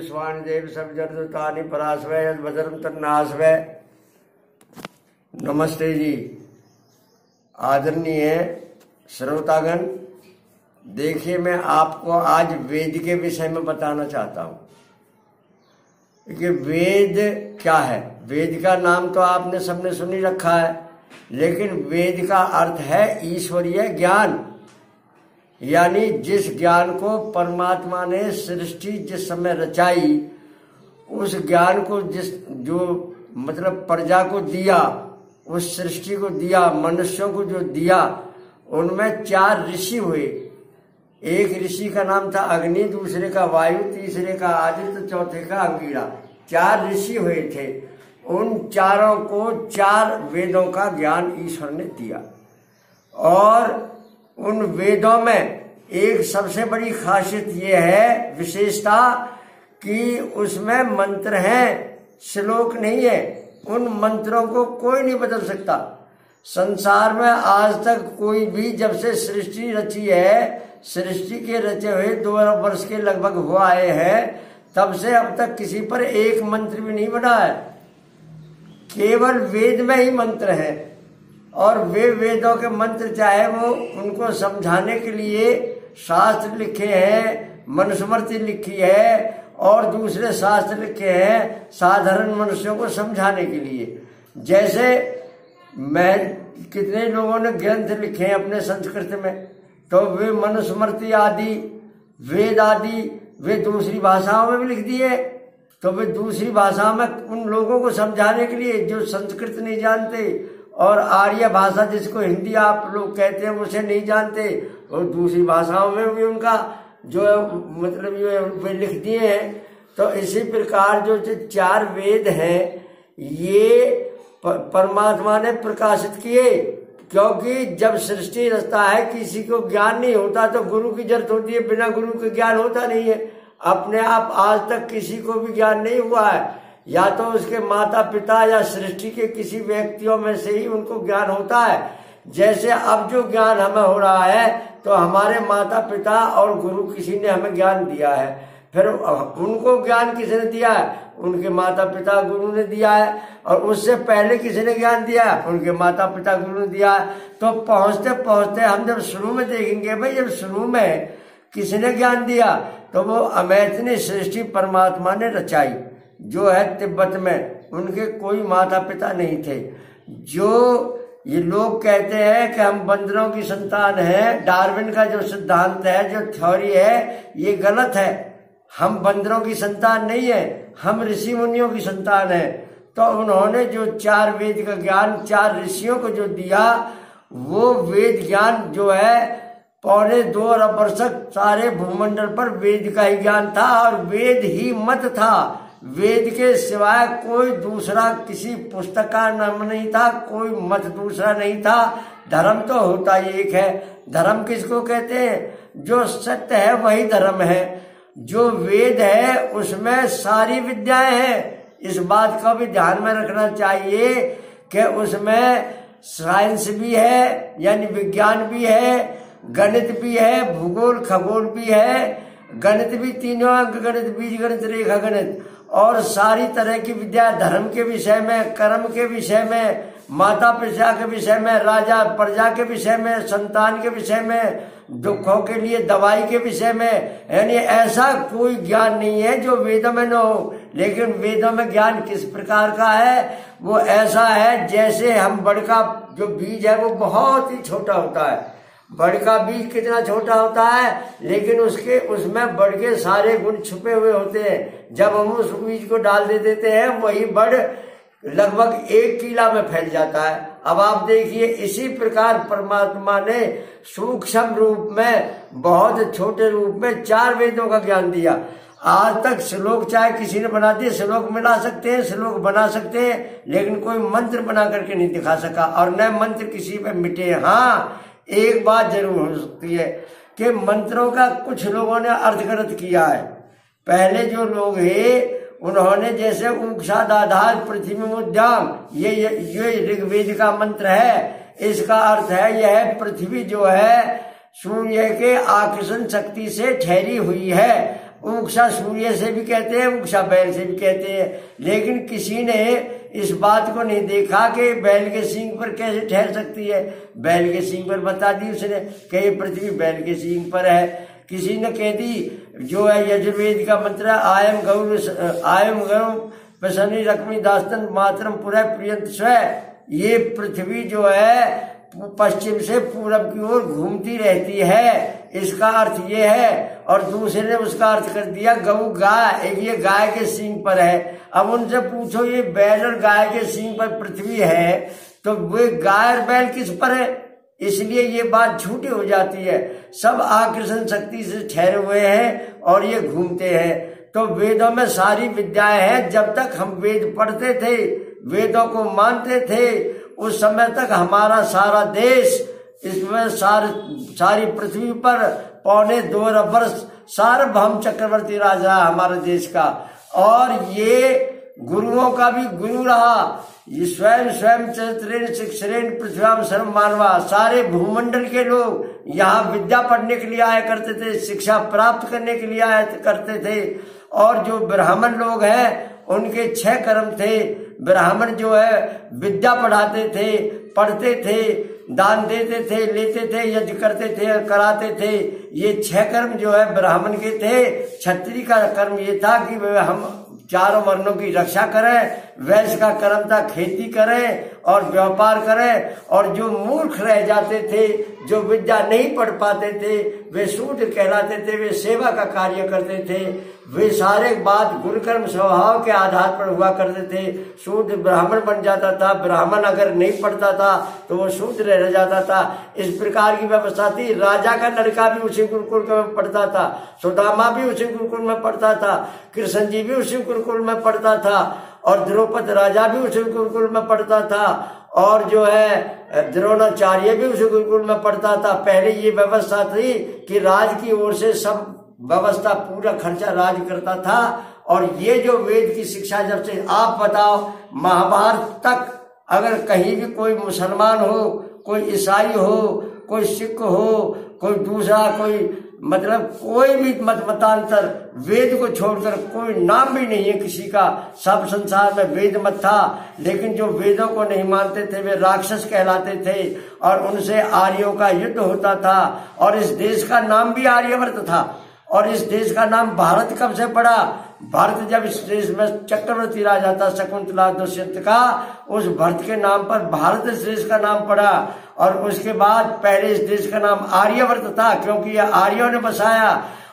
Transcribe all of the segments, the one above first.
विश्वानि देव सब जगदुतानि पराश्रय यद्भद्रं तन्नाश्रय। नमस्ते जी, आदरणीय श्रोतागण। देखिए, मैं आपको आज वेद के विषय में बताना चाहता हूँ कि वेद क्या है। वेद का नाम तो आपने सबने सुन ही रखा है, लेकिन वेद का अर्थ है ईश्वरीय ज्ञान, यानी जिस ज्ञान को परमात्मा ने सृष्टि जिस समय रचाई, उस ज्ञान को जो मतलब प्रजा को दिया, उस सृष्टि को दिया, मनुष्यों को जो दिया, उनमें 4 ऋषि हुए। एक ऋषि का नाम था अग्नि, दूसरे का वायु, तीसरे का आदित्य, चौथे का अंगिरा। 4 ऋषि हुए थे। उन चारों को 4 वेदों का ज्ञान ईश्वर ने दिया। और उन वेदों में एक सबसे बड़ी खासियत ये है, विशेषता, कि उसमें मंत्र हैं, श्लोक नहीं है। उन मंत्रों को कोई नहीं बदल सकता। संसार में आज तक कोई भी, जब से सृष्टि रची है, सृष्टि के रचे हुए 2 अरब वर्ष के लगभग हुआ है, तब से अब तक किसी पर एक मंत्र भी नहीं बना है। केवल वेद में ही मंत्र है। और वे वेदों के मंत्र, चाहे वो उनको समझाने के लिए शास्त्र लिखे हैं, मनुस्मृति लिखी है, और दूसरे शास्त्र लिखे हैं साधारण मनुष्यों को समझाने के लिए। जैसे मैं कितने लोगों ने ग्रंथ लिखे हैं अपने संस्कृत में, तो वे मनुस्मृति आदि, वेद आदि, वे दूसरी भाषाओं में भी लिख दिए। तो वे दूसरी भाषा में उन लोगों को समझाने के लिए जो संस्कृत नहीं जानते, और आर्य भाषा जिसको हिंदी आप लोग कहते हैं उसे नहीं जानते, और दूसरी भाषाओं में भी उनका जो मतलब ये वे लिख दिए हैं। तो इसी प्रकार जो 4 वेद हैं, ये परमात्मा ने प्रकाशित किए। क्योंकि जब सृष्टि रचता है, किसी को ज्ञान नहीं होता तो गुरु की जरूरत होती है। बिना गुरु के ज्ञान होता नहीं है। अपने आप आज तक किसी को भी ज्ञान नहीं हुआ है, या तो उसके माता पिता या सृष्टि के किसी व्यक्तियों में से ही उनको ज्ञान होता है। जैसे अब जो ज्ञान हमें हो रहा है, तो हमारे माता पिता और गुरु किसी ने हमें ज्ञान दिया है। फिर उनको ज्ञान किसने दिया है? उनके माता पिता गुरु ने दिया है। और उससे पहले किसने ज्ञान दिया है? उनके माता पिता गुरु ने दिया है। तो पहुंचते पहुंचते हम जब शुरू में देखेंगे, भाई जब शुरू में किसने ज्ञान दिया, तो वो अमैथनी सृष्टि परमात्मा ने रचाई, जो है तिब्बत में। उनके कोई माता पिता नहीं थे। जो ये लोग कहते हैं कि हम बंदरों की संतान हैं, डार्विन का जो सिद्धांत है, जो थ्योरी है, ये गलत है। हम बंदरों की संतान नहीं है, हम ऋषि मुनियों की संतान है। तो उन्होंने जो 4 वेद का ज्ञान 4 ऋषियों को जो दिया, वो वेद ज्ञान जो है 2.25 अरब वर्ष तक सारे भूमंडल पर वेद का ही ज्ञान था, और वेद ही मत था। वेद के सिवाय कोई दूसरा किसी पुस्तक का नाम नहीं था, कोई मत दूसरा नहीं था। धर्म तो होता ही एक है। धर्म किसको कहते हैं? जो सत्य है वही धर्म है। जो वेद है उसमें सारी विद्याएं हैं। इस बात का भी ध्यान में रखना चाहिए कि उसमें साइंस भी है, यानी विज्ञान भी है, गणित भी है, भूगोल खगोल भी है, गणित भी 3 अंक गणित, बीज गणित, रेखा गणित, और सारी तरह की विद्या, धर्म के विषय में, कर्म के विषय में, माता पिता के विषय में, राजा प्रजा के विषय में, संतान के विषय में, दुखों के लिए दवाई के विषय में। यानी ऐसा कोई ज्ञान नहीं है जो वेदों में न हो। लेकिन वेदों में ज्ञान किस प्रकार का है? वो ऐसा है जैसे हम बड़ का जो बीज है वो बहुत ही छोटा होता है। बड़ का बीज कितना छोटा होता है, लेकिन उसमें बड़ के सारे गुण छुपे हुए होते हैं। जब हम उस बीज को डाल देते हैं, वही बड़ लगभग 1 किला में फैल जाता है। अब आप देखिए, इसी प्रकार परमात्मा ने सूक्ष्म रूप में, बहुत छोटे रूप में 4 वेदों का ज्ञान दिया। आज तक श्लोक चाहे किसी ने बना दिए, श्लोक मिला सकते हैं, श्लोक बना सकते हैं, लेकिन कोई मंत्र बना करके नहीं दिखा सका, और न मंत्र किसी पे मिटे। हाँ, एक बात जरूर हो सकती है कि मंत्रों का कुछ लोगों ने अर्थ गलत किया है। पहले जो लोग हैं, उन्होंने जैसे ऊक्षा दाधार पृथ्वी मुद्याम, ये ऋग्वेद का मंत्र है। इसका अर्थ है, यह पृथ्वी जो है सूर्य के आकर्षण शक्ति से ठहरी हुई है। उक्षा सूर्य से भी कहते हैं, उक्षा बैल से भी कहते हैं। लेकिन किसी ने इस बात को नहीं देखा कि बैल के सींग पर कैसे ठहर सकती है। बैल के सींग पर बता दी उसने कि ये पृथ्वी बैल के सींग पर है। किसी ने कह दी जो है यजुर्वेद का मंत्र आयम गौ प्रसन्नी रकमी दास्तन मातरम पुरः प्रियंत स्व, ये पृथ्वी जो है पश्चिम से पूरब की ओर घूमती रहती है, इसका अर्थ ये है। और दूसरे ने उसका अर्थ कर दिया गऊ गाय, ये गाय के सींग पर है। अब उनसे पूछो ये बैल और गाय के सींग पर पृथ्वी है तो वे गाय और बैल किस पर है? इसलिए ये बात झूठी हो जाती है। सब आकर्षण शक्ति से ठहरे हुए हैं और ये घूमते हैं। तो वेदों में सारी विद्याएं हैं। जब तक हम वेद पढ़ते थे, वेदों को मानते थे, उस समय तक हमारा सारा देश, इसमें सारी पृथ्वी पर 2.25 अरब वर्ष सार्वभौम चक्रवर्ती राजा हमारे देश का। और ये गुरुओं का भी गुरु रहा। ये स्वयं चरित्रेण शिक्षरेण पृथ्व्याम सर्व मानवा, सारे भूमंडल के लोग यहाँ विद्या पढ़ने के लिए आया करते थे, शिक्षा प्राप्त करने के लिए आया करते थे। और जो ब्राह्मण लोग हैं उनके 6 कर्म थे। ब्राह्मण जो है विद्या पढ़ाते थे, पढ़ते थे, दान देते थे, लेते थे, यज्ञ करते थे, कराते थे। ये 6 कर्म जो है ब्राह्मण के थे। क्षत्रिय का कर्म ये था कि हम चारों वर्णों की रक्षा करें। वैश्य का कर्म था खेती करें और व्यापार करें। और जो मूर्ख रह जाते थे, जो विद्या नहीं पढ़ पाते थे, वे शूद्र कहलाते थे, वे सेवा का कार्य करते थे। वे सारे बात गुरुकर्म स्वभाव के आधार पर हुआ करते थे। शूद्र ब्राह्मण बन जाता था, ब्राह्मण अगर नहीं पढ़ता था तो वो शूद्र रह जाता था। इस प्रकार की व्यवस्था थी। राजा का लड़का भी उसी गुरुकुल में पढ़ता था, सुदामा भी उसी गुरुकुल में पढ़ता था, कृष्ण जी भी उसी गुरुकुल में पढ़ता था, और द्रौपदी राजा भी उसी गुरुकुल में पढ़ता था, और जो है द्रोणाचार्य भी उसी गुरुकुल में पढ़ता था। पहले ये व्यवस्था थी कि राज की ओर से सब व्यवस्था, पूरा खर्चा राज करता था। और ये जो वेद की शिक्षा, जब से आप बताओ महाभारत तक अगर कहीं भी कोई मुसलमान हो, कोई ईसाई हो, कोई सिख हो, कोई दूसरा, कोई मतलब कोई भी मतांतर, वेद को छोड़कर कोई नाम भी नहीं है किसी का। सब संसार में वेद मत था। लेकिन जो वेदों को नहीं मानते थे वे राक्षस कहलाते थे और उनसे आर्यों का युद्ध होता था। और इस देश का नाम भी आर्यवर्त था। और इस देश का नाम भारत कब से पड़ा? भारत जब इस देश में चक्रवर्ती राजा था शकुंतला दुष्यंत का, उस भरत के नाम पर भारत इस देश का नाम पड़ा। और उसके बाद पहले इस देश का नाम आर्यवर्त था, क्योंकि यह आर्यों ने बसाया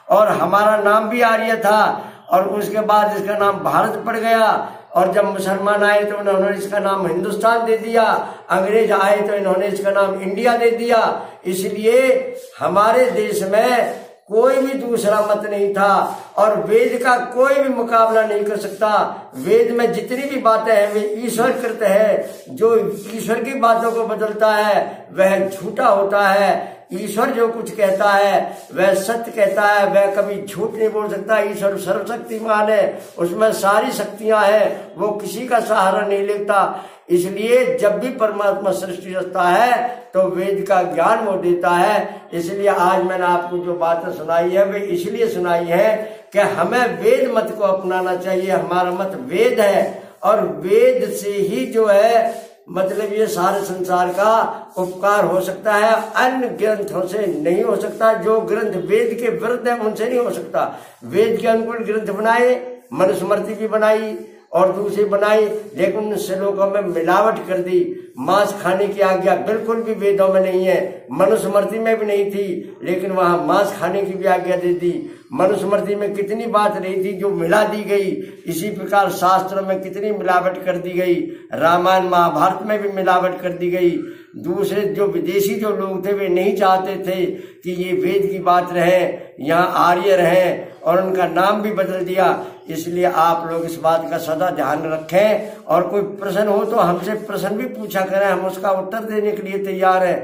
और हमारा नाम भी आर्य था। और उसके बाद इसका नाम भारत पड़ गया। और जब मुसलमान आए तो उन्होंने इसका नाम हिंदुस्तान दे दिया। अंग्रेज आए तो इन्होंने इसका नाम इंडिया दे दिया। इसलिए हमारे देश में कोई भी दूसरा मत नहीं था और वेद का कोई भी मुकाबला नहीं कर सकता। वेद में जितनी भी बातें हैं वे ईश्वर कृत है। जो ईश्वर की बातों को बदलता है वह झूठा होता है। ईश्वर जो कुछ कहता है वह सत्य कहता है, वह कभी झूठ नहीं बोल सकता। ईश्वर सर्वशक्तिमान है, उसमें सारी शक्तियां हैं, वो किसी का सहारा नहीं लेता। इसलिए जब भी परमात्मा सृष्टि रचता है तो वेद का ज्ञान वो देता है। इसलिए आज मैंने आपको जो बातें सुनाई है वे इसलिए सुनाई है कि हमें वेद मत को अपनाना चाहिए। हमारा मत वेद है और वेद से ही जो है मतलब ये सारे संसार का उपकार हो सकता है, अन्य ग्रंथों से नहीं हो सकता। जो ग्रंथ वेद के विरुद्ध है उनसे नहीं हो सकता। वेद के अनुकूल ग्रंथ बनाए, मनुस्मृति भी बनाई और दूसरी बनाई, लेकिन उन श्लोकों में मिलावट कर दी। मांस खाने की आज्ञा बिल्कुल भी वेदों में नहीं है, मनुस्मृति में भी नहीं थी, लेकिन वहां मांस खाने की भी आज्ञा दे दी। मनुस्मृति में कितनी बात नहीं थी जो मिला दी गई। इसी प्रकार शास्त्रों में कितनी मिलावट कर दी गई। रामायण महाभारत में भी मिलावट कर दी गई। दूसरे जो विदेशी जो लोग थे वे नहीं चाहते थे कि ये वेद की बात रहे, यहाँ आर्य रहे, और उनका नाम भी बदल दिया। इसलिए आप लोग इस बात का सदा ध्यान रखें और कोई प्रश्न हो तो हमसे प्रश्न भी पूछा करें, हम उसका उत्तर देने के लिए तैयार है।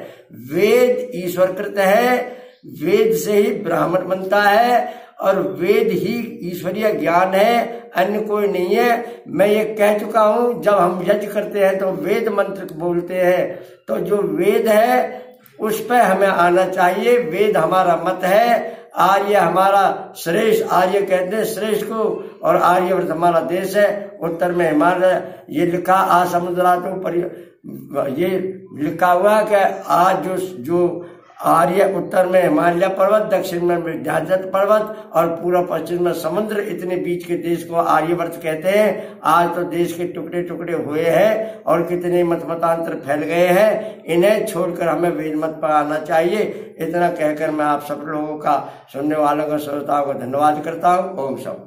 वेद ईश्वर कृत है, वेद से ही ब्राह्मण बनता है और वेद ही ईश्वरीय ज्ञान है, अन्य कोई नहीं है। मैं ये कह चुका हूं, जब हम यज्ञ करते हैं तो वेद मंत्र बोलते हैं, तो जो वेद है उस पर हमें आना चाहिए। वेद हमारा मत है। आर्य हमारा श्रेष्ठ, आर्य कहते हैं श्रेष्ठ को, और आर्यवर्त हमारा देश है। उत्तर में हिमालय, ये लिखा आसमुद्रा तो ये लिखा हुआ कि आज जो आर्य, उत्तर में हिमालय पर्वत, दक्षिण में विंध्याचल पर्वत और पूर्व पश्चिम में समुद्र, इतने बीच के देश को आर्यवर्त कहते हैं। आज तो देश के टुकड़े टुकड़े हुए हैं और कितने मतमतांतर फैल गए हैं, इन्हें छोड़कर हमें वेद मत पर आना चाहिए। इतना कहकर मैं आप सब लोगों का, सुनने वालों का, श्रोताओं का धन्यवाद करता हूँ। ओम शांति।